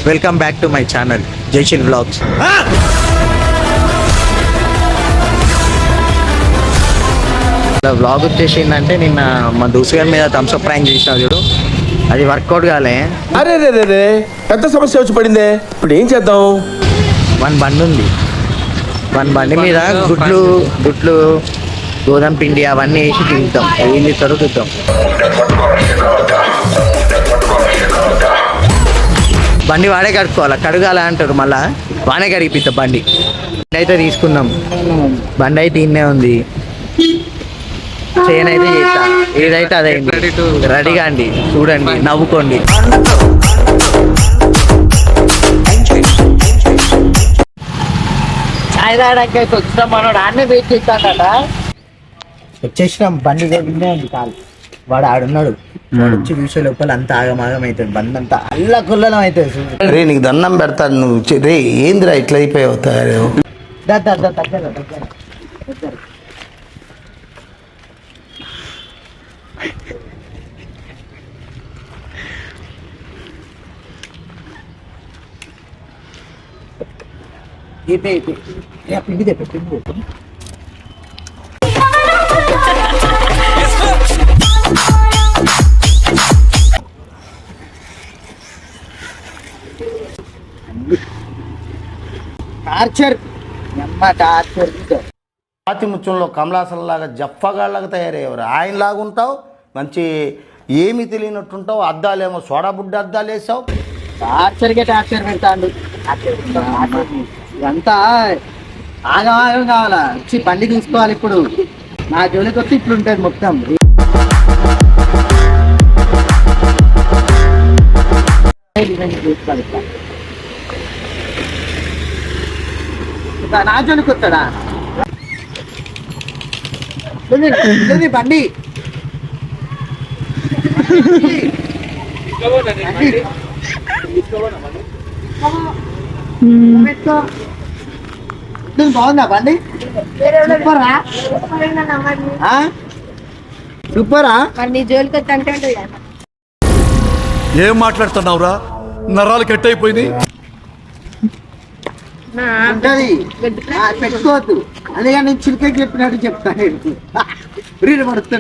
Welcome back to my channel Jaishil vlogs. Vlog వచ్చేసి ఏంటంటే నిన్న మా దోస్తు గారి మీద థమ్స్అప్ ప్రాంక్ చేసిన చూడు, అది వర్కౌట్ కాలే. అరే రే రే రే పెద్ద సమస్య వచ్చి పడిందే, ఇప్పుడు ఏం చేద్దాం? వన్ బండి ఉంది, వన్ బండి మీద గుడ్లు గోధుమ పిండి అవన్నీ వేసి తింటాం. ఏం చేస్తారో చూద్దాం. బండి వాడే కడుక్కోవాలి, కడగాల అంటారు, మళ్ళా వాడే కడిగిపిస్తా. బండి అయితే తీసుకుందాం, బండి అయితే ఇన్నే ఉంది, చేయన్ అయితే చేస్తా, ఏదైతే అదైంది. రెడీగా అండి, చూడండి, నవ్వుకోండి. చాయ్ తాగడానికి అయితే వచ్చినాం, మనోడు ఆడనే వెయిట్ చేస్తాడట. వచ్చేసినాం, బండి విన్నే ఉంది కాదు, వాడు ఆడున్నాడు. వాడు వచ్చి చూసే లోపల అంత ఆగమాగం అవుతుంది, బండి అంతా అల్ల కుల్లం అవుతుంది. రే నీకు దండం పెడతాను, నువ్వు రే ఏందిరా ఇట్లా అయిపోయావు తయారు. పిండి టార్చర్ పాతి ముత్యంలో కమలాసనలాగా జఫ్ఫగాళ్ళగా తయారయ్యేవారు. ఆయనలాగా ఉంటావు, మంచి ఏమి తెలియనట్టుంటావు. అద్దాలేమో సోడా బుడ్డ అద్దాలు వేసావు. టార్చర్గా టార్చర్ పెడతాడు. ఇదంతా ఆగం కావాలా, వచ్చి బండి తీసుకోవాలి. ఇప్పుడు నా జోలికి వస్తే ఇప్పుడు ఉంటుంది మొత్తం. నా జోలికి వస్తాడా బండి? బాగుందా బండి? సూపరా? ఏం మాట్లాడుతున్నావురా? నరాలు కట్ అయిపోయింది. పెట్టుకోవద్దు, అందుకని నేను చిలికకి చెప్పినట్టు చెప్తాను.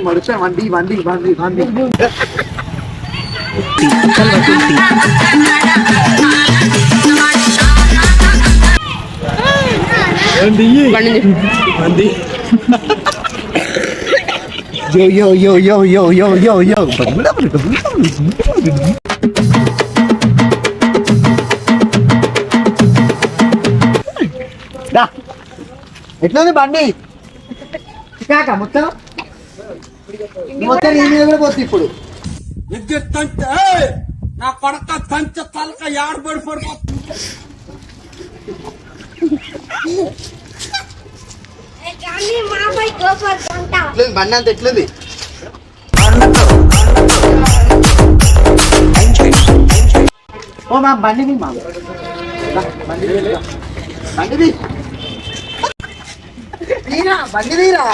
మడుస్తాను వండి వండి వండి వండి. Yo yo yo yo yo yo yo yo. ఎట్లా బండి? కాక మొత్తం మొత్తం నీ మీద కూడా పోతుంది ఇప్పుడు. నా పడక తంచ తలక యాడబడి పడిపోతుంది. బండి అంత ఎట్లుంది? ఓ మా బండిది, మా బండిది తీరా, బండి తీరా.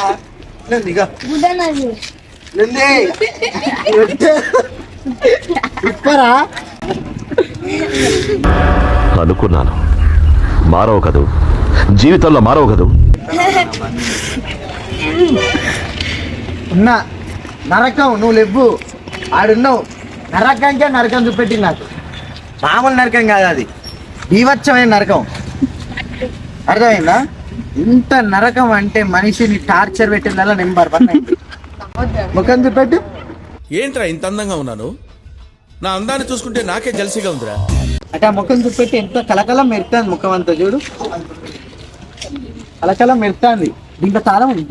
ఇప్పరా అనుకున్నాను, మారవు కదూ, జీవితంలో మారవు కదూ. ఉన్నా నరకం, నువ్వు లేవు, ఆడున్నావు. నరకంకే నరకం చూపెట్టింది నాకు. మామూలు నరకం కాదు, అది బీభత్సమైన నరకం. అర్థమైందా? ఇంత నరకం అంటే మనిషిని టార్చర్ పెట్టిందల్లా నెంబర్ 1. ముఖం చూపెట్టు. ఏంట్రా ఇంత అందంగా ఉన్నాను? నా అందాన్ని చూసుకుంటే నాకే జల్సీగా ఉందిరా. అంటే ఆ ముఖం చూపెట్టి ఎంత కలకలం మెరుతుంది ముఖం అంతా. చూడు, కలకలం మెరుతుంది. దీంట్లో తాళం ఉంది,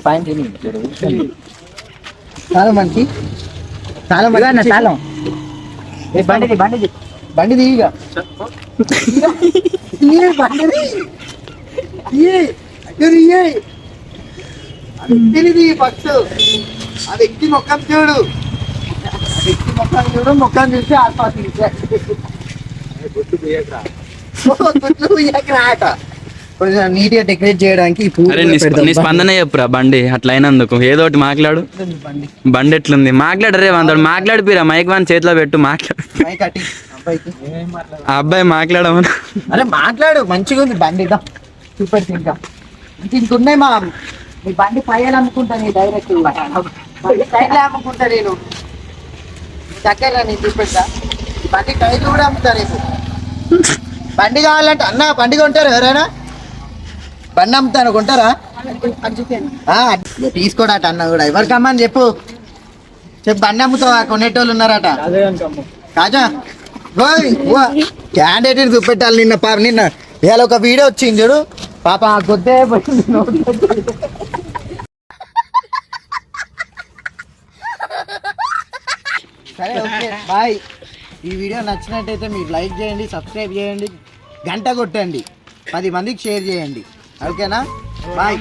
పాయింట్ తాళం మనకి, తాళం తాళం. బండిది బండిది బండిది ఇక బండిది ఫస్ట్ అది ఎక్కి మొక్కం చూడు, ఎక్కి మొక్కం చూడు. మొక్కం చూసి ఆత్మహత్య గుర్తు పోయాక రాట. కొంచెం నీట్ గా డెకరేట్ చేయడానికి ఈ పువ్వులు అరే కూడా పెడదాం. నీ స్పందన చెప్పురా బండి అట్లా అయినందుకు ఏదో ఒకటి మాట్లాడు. బండి బండి ఎట్లుంది మాట్లాడరే వందడు మాట్లాడిపిరా మైక్ వన్ చేతిలో పెట్టు మాట్లాడు. పై కట్టి అబ్బాయికి ఆ అబ్బాయి మాట్లాడమని. అరే మాట్లాడు మంచిగా ఉంది బండి ఇద్దాం చూపెడితే ఇంకా ఇంకున్నాయి మా మీ బండి పైలు అమ్ముకుంటా నీ డైరెక్ట్ బండి టైర్లు అమ్ముకుంటా నేను దగ్గర నేను చూపెడతా ఈ బండి టైర్లు కూడా అమ్ముతా రేపు బండి కావాలంటే అన్న బండి కొంటారు ఎవరైనా బండి అమ్ముతాను కొంటారా తీసుకోడట అన్న కూడా ఎవరికి అమ్మని చెప్పు బండి అమ్ముతావా కొనేటోళ్ళు ఉన్నారట కాజా క్యాండిడేట్ చూపెట్టాలి నిన్న నిన్న ఇవాళ ఒక వీడియో వచ్చింది చూడు పాప ఆ గొద్దే పోయింది సరే ఓకే బాయ్ ఈ వీడియో నచ్చినట్టయితే మీరు లైక్ చేయండి సబ్స్క్రైబ్ చేయండి గంట కొట్టండి 10 మందికి షేర్ చేయండి ఓకేనా బాయ్